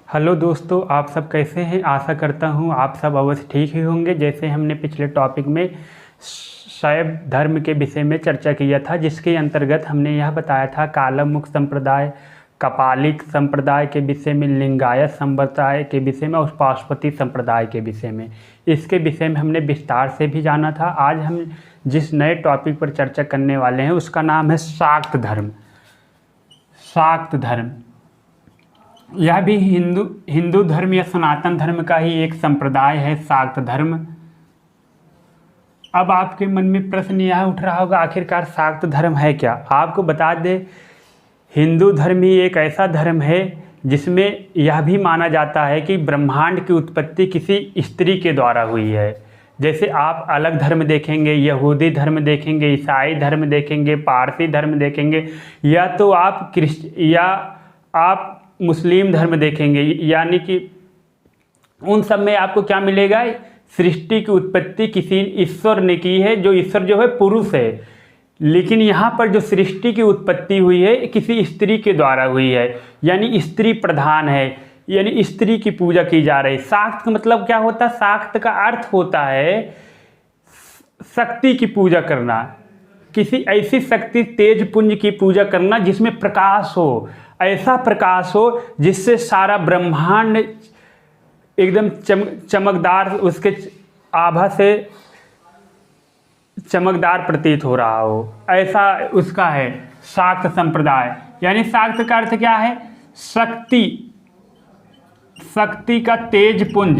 Hello दोस्तों, आप सब कैसे हैं। आशा करता हूं आप सब अवश्य ठीक ही होंगे। जैसे हमने पिछले टॉपिक में शैव धर्म के विषय में चर्चा किया था, जिसके अंतर्गत हमने यह बताया था कालमुख संप्रदाय, कपालिक संप्रदाय के विषय में, लिंगायत संप्रदाय के विषय में और पाशुपति संप्रदाय के विषय में। इसके विषय में हमने विस्तार से भी जाना था। आज हम जिस नए टॉपिक पर चर्चा करने वाले हैं उसका नाम है शाक्त धर्म। शाक्त धर्म यह भी हिंदू धर्म या सनातन धर्म का ही एक संप्रदाय है, शाक्त धर्म। अब आपके मन में प्रश्न यह उठ रहा होगा, आखिरकार शाक्त धर्म है क्या। आपको बता दें, हिंदू धर्म ही एक ऐसा धर्म है जिसमें यह भी माना जाता है कि ब्रह्मांड की उत्पत्ति किसी स्त्री के द्वारा हुई है। जैसे आप अलग धर्म देखेंगे, यहूदी धर्म देखेंगे, ईसाई धर्म देखेंगे, पारसी धर्म देखेंगे, या तो आप मुस्लिम धर्म देखेंगे, यानी कि उन सब में आपको क्या मिलेगा, सृष्टि की उत्पत्ति किसी ईश्वर ने की है, जो ईश्वर जो है पुरुष है। लेकिन यहाँ पर जो सृष्टि की उत्पत्ति हुई है किसी स्त्री के द्वारा हुई है, यानी स्त्री प्रधान है, यानी स्त्री की पूजा की जा रही है। शाक्त का मतलब क्या होता है, शाक्त का अर्थ होता है शक्ति की पूजा करना, किसी ऐसी शक्ति तेज पुंज की पूजा करना जिसमें प्रकाश हो, ऐसा प्रकाश हो जिससे सारा ब्रह्मांड एकदम चमकदार, उसके आभा से चमकदार प्रतीत हो रहा हो, ऐसा उसका है शाक्त संप्रदाय। यानी शाक्त का अर्थ क्या है, शक्ति का तेज पुंज,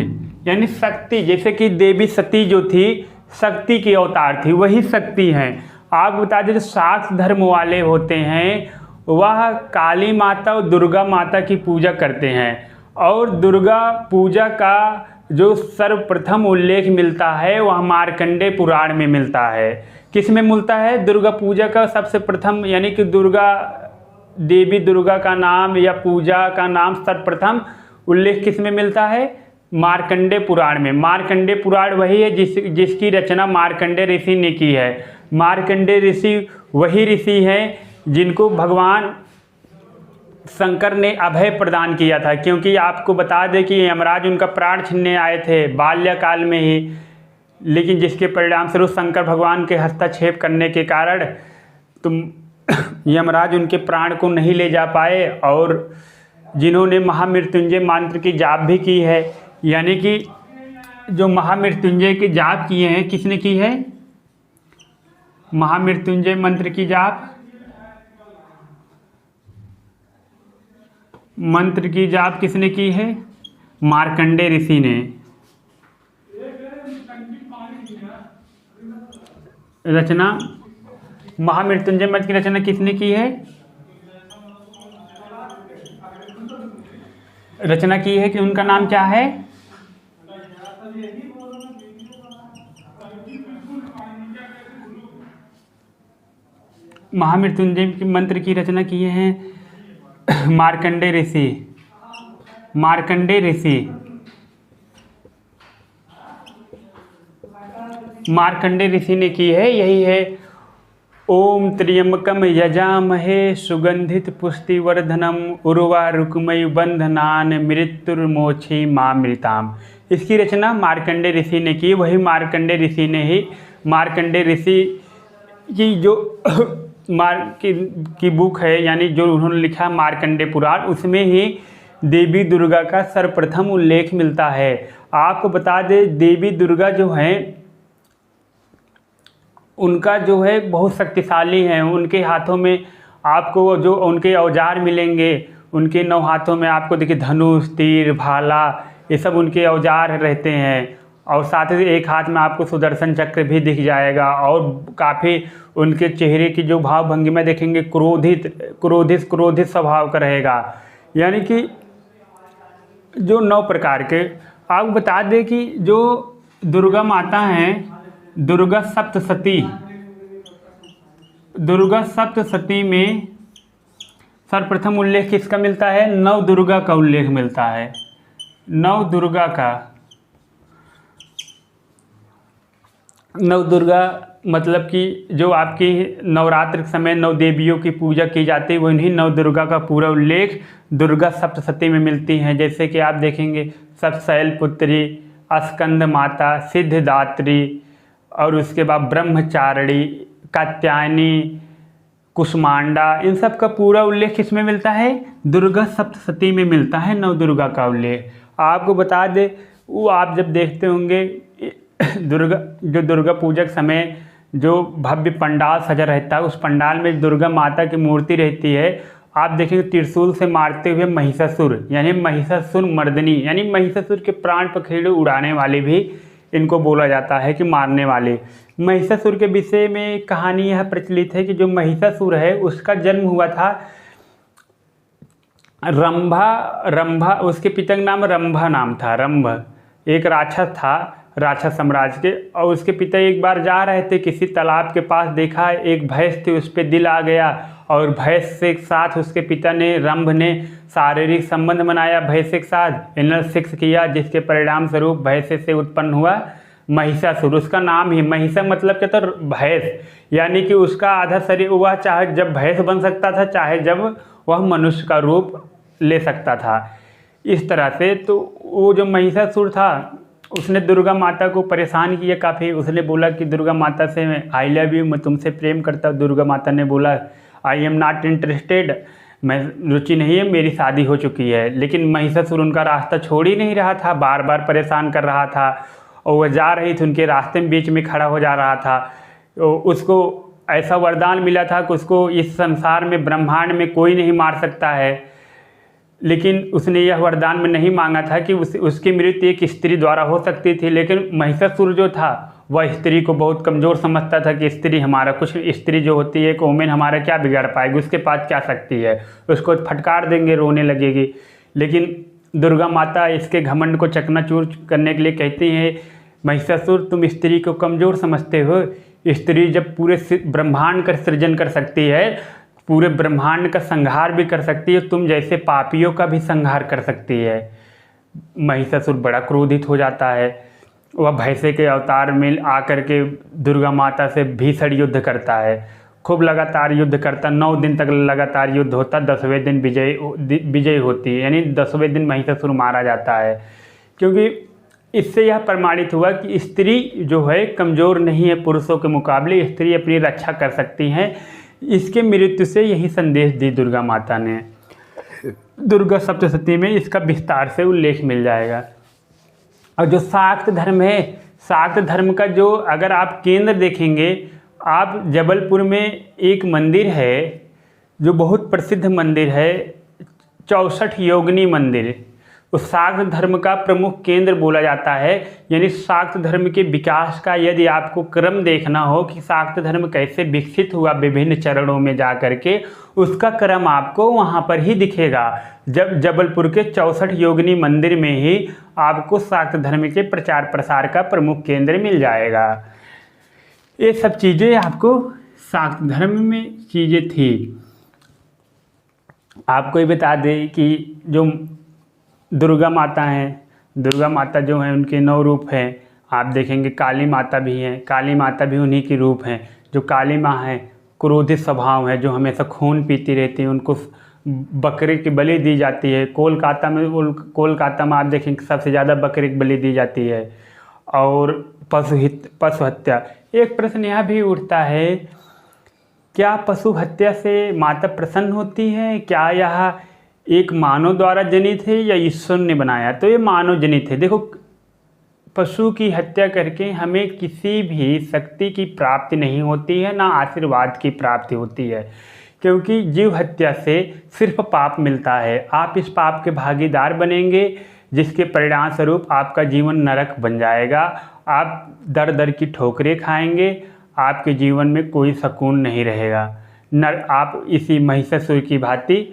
यानी शक्ति, जैसे कि देवी सती जो थी शक्ति की अवतार थी, वही शक्ति हैं। आप बता दें, जो शाक्त धर्म वाले होते हैं वह काली माता और दुर्गा माता की पूजा करते हैं, और दुर्गा पूजा का जो सर्वप्रथम उल्लेख मिलता है वह मार्कंडेय पुराण में मिलता है। किस में मिलता है, दुर्गा पूजा का सबसे प्रथम, यानी कि देवी दुर्गा का नाम या पूजा का नाम सर्वप्रथम उल्लेख किस में मिलता है, मार्कंडेय पुराण में। मार्कंडेय पुराण वही है जिसकी रचना मार्कंडेय ऋषि ने की है। मार्कंडेय ऋषि वही ऋषि हैं जिनको भगवान शंकर ने अभय प्रदान किया था, क्योंकि आपको बता दें कि यमराज उनका प्राण छीनने आए थे बाल्यकाल में ही, लेकिन जिसके परिणाम स्वरूप शंकर भगवान के हस्तक्षेप करने के कारण यमराज उनके प्राण को नहीं ले जा पाए, और जिन्होंने महामृत्युंजय मंत्र की जाप भी की है, यानी कि जो महामृत्युंजय की जाप किए हैं, किसने की है, महामृत्युंजय मंत्र की जाप, मंत्र की जाप किसने की है, मार्कंडेय ऋषि ने। रचना महामृत्युंजय मंत्र की रचना किसने की है, रचना की है कि उनका नाम क्या है, महामृत्युंजय मंत्र की रचना किए हैं मार्कंडेय ऋषि। मार्कंडेय ऋषि ने की है, यही है ओम त्र्यंबकम यजामहे सुगंधित पुष्टिवर्धनम उर्वारुकमय बंधनान मृत्युर्मोक्षी मामृताम। इसकी रचना मार्कंडेय ऋषि ने की। वही मार्कंडेय ऋषि ने ही, मार्कंडेय ऋषि की जो की बुक है, यानी जो उन्होंने लिखा मार्कंडेय पुराण, उसमें ही देवी दुर्गा का सर्वप्रथम उल्लेख मिलता है। आपको बता दें, देवी दुर्गा जो हैं उनका जो है बहुत शक्तिशाली हैं। उनके हाथों में आपको जो उनके औजार मिलेंगे, उनके 9 हाथों में आपको देखिए धनुष, तीर, भाला, ये सब उनके औजार रहते हैं, और साथ ही एक हाथ में आपको सुदर्शन चक्र भी दिख जाएगा, और काफ़ी उनके चेहरे की जो भाव भंगिमा देखेंगे क्रोधित स्वभाव का रहेगा। यानी कि जो 9 प्रकार के, आपको बता दें कि जो दुर्गा माता हैं, दुर्गा सप्तशती में सर्वप्रथम उल्लेख किसका मिलता है, नवदुर्गा का उल्लेख मिलता है। नवदुर्गा मतलब कि जो आपकी नवरात्र के समय नौ देवियों की पूजा की जाती है, वही नव दुर्गा का पूरा उल्लेख दुर्गा सप्तशती में मिलती हैं। जैसे कि आप देखेंगे शैलपुत्री, स्कंद माता, सिद्धिदात्री, और उसके बाद ब्रह्मचारिणी, कात्यायनी, कुष्मांडा, इन सब का पूरा उल्लेख किसमें मिलता है? दुर्गा सप्तशती में मिलता है नव दुर्गा का उल्लेख। आपको बता दे, वो आप जब देखते होंगे दुर्गा पूजा के समय जो भव्य पंडाल सजा रहता है, उस पंडाल में दुर्गा माता की मूर्ति रहती है। आप देखेंगे त्रिशूल से मारते हुए महिषासुर, यानी महिषासुर मर्दनी, यानी महिषासुर के प्राण पखेरु उड़ाने वाले भी इनको बोला जाता है कि मारने वाले। महिषासुर के विषय में कहानी यह प्रचलित है कि जो महिषासुर है उसका जन्म हुआ था रंभा, उसके पिता का नाम रंभा नाम था। रंभ एक राक्षस था, राक्षस साम्राज्य के, और उसके पिता एक बार जा रहे थे किसी तालाब के पास, देखा एक भैंस थी, उस पर दिल आ गया और भैंस से साथ उसके पिता ने, रंभ ने शारीरिक संबंध बनाया भैंस के साथ, एनल सेक्स किया, जिसके परिणाम स्वरूप भैंस से उत्पन्न हुआ महिषासुर। उसका नाम ही महिषा मतलब क्या था? भैंस, यानी कि उसका आधा शरीर, वह चाहे जब भैंस बन सकता था, चाहे जब वह मनुष्य का रूप ले सकता था। इस तरह से तो वो जो महिषासुर था उसने दुर्गा माता को परेशान किया काफ़ी। उसने बोला कि दुर्गा माता से मैं आई लव यू, मैं तुमसे प्रेम करता हूँ। दुर्गा माता ने बोला आई एम नॉट इंटरेस्टेड, मैं रुचि नहीं है, मेरी शादी हो चुकी है। लेकिन महिषासुर उनका रास्ता छोड़ ही नहीं रहा था, बार बार परेशान कर रहा था, और वह जा रही थी उनके रास्ते में बीच में खड़ा हो जा रहा था। उसको ऐसा वरदान मिला था कि उसको इस संसार में, ब्रह्मांड में कोई नहीं मार सकता है, लेकिन उसने यह वरदान में नहीं मांगा था कि उसकी मृत्यु एक स्त्री द्वारा हो सकती थी। लेकिन महिषासुर जो था वह स्त्री को बहुत कमज़ोर समझता था कि स्त्री हमारा कुछ, स्त्री जो होती है एक वोमेन हमारा क्या बिगाड़ पाएगी, उसके पास क्या शक्ति है, उसको फटकार देंगे, रोने लगेगी। लेकिन दुर्गा माता इसके घमंड को चकनाचूर करने के लिए कहती हैं, महिषासुर तुम स्त्री को कमज़ोर समझते हो, स्त्री जब पूरे ब्रह्मांड का सृजन कर सकती है, पूरे ब्रह्मांड का संहार भी कर सकती है, तुम जैसे पापियों का भी संहार कर सकती है। महिषासुर बड़ा क्रोधित हो जाता है, वह भैंसे के अवतार में आकर के दुर्गा माता से भीषण युद्ध करता है, खूब लगातार युद्ध करता, 9 दिन तक लगातार युद्ध होता, 10वें दिन विजय होती है, यानी 10वें दिन महिषासुर मारा जाता है। क्योंकि इससे यह प्रमाणित हुआ कि स्त्री जो है कमज़ोर नहीं है पुरुषों के मुकाबले, स्त्री अपनी रक्षा कर सकती हैं। इसके मृत्यु से यही संदेश दी दुर्गा माता ने। दुर्गा सप्तशती में इसका विस्तार से उल्लेख मिल जाएगा। और जो शाक्त धर्म है, शाक्त धर्म का जो अगर आप केंद्र देखेंगे, आप जबलपुर में एक मंदिर है जो बहुत प्रसिद्ध मंदिर है, 64 योगिनी मंदिर, उस शाक्त धर्म का प्रमुख केंद्र बोला जाता है। यानी शाक्त धर्म के विकास का यदि आपको क्रम देखना हो कि शाक्त धर्म कैसे विकसित हुआ विभिन्न चरणों में जा कर के, उसका क्रम आपको वहाँ पर ही दिखेगा। जब जबलपुर के 64 योगिनी मंदिर में ही आपको शाक्त धर्म के प्रचार प्रसार का प्रमुख केंद्र मिल जाएगा। ये सब चीज़ें आपको शाक्त धर्म में चीज़ें थी। आपको ये बता दें कि जो दुर्गा माता हैं, दुर्गा माता जो हैं उनके 9 रूप हैं। आप देखेंगे काली माता भी हैं, काली माता भी उन्हीं की रूप हैं। जो काली माँ हैं क्रोधित स्वभाव है, जो हमेशा खून पीती रहती हैं, उनको बकरे की बलि दी जाती है। कोलकाता में आप देखेंगे सबसे ज़्यादा बकरे की बलि दी जाती है। और पशु हत्या, एक प्रश्न यह भी उठता है, क्या पशु हत्या से माता प्रसन्न होती है? क्या यह एक मानव द्वारा जनित है या ईश्वर ने बनाया? तो ये मानव जनित है। देखो, पशु की हत्या करके हमें किसी भी शक्ति की प्राप्ति नहीं होती है, ना आशीर्वाद की प्राप्ति होती है, क्योंकि जीव हत्या से सिर्फ पाप मिलता है। आप इस पाप के भागीदार बनेंगे, जिसके परिणाम स्वरूप आपका जीवन नरक बन जाएगा। आप दर दर की ठोकरें खाएंगे, आपके जीवन में कोई सुकून नहीं रहेगा। आप इसी महिषासुर की भांति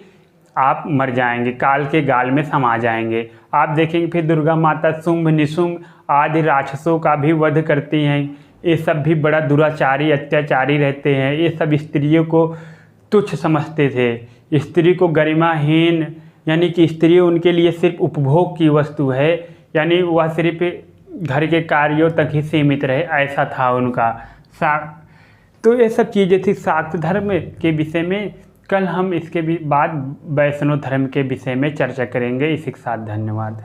आप मर जाएंगे, काल के गाल में समा जाएंगे। आप देखेंगे फिर दुर्गा माता शुंभ निशुंभ आदि राक्षसों का भी वध करती हैं। ये सब भी बड़ा दुराचारी अत्याचारी रहते हैं। ये सब स्त्रियों को तुच्छ समझते थे, स्त्री को गरिमाहीन, यानी कि स्त्री उनके लिए सिर्फ उपभोग की वस्तु है, यानी वह सिर्फ घर के कार्यों तक ही सीमित रहे, ऐसा था उनका। तो ये सब चीज़ें थी शाक्त धर्म के विषय में। कल हम इसके भी बाद वैष्णव धर्म के विषय में चर्चा करेंगे। इसी के साथ धन्यवाद।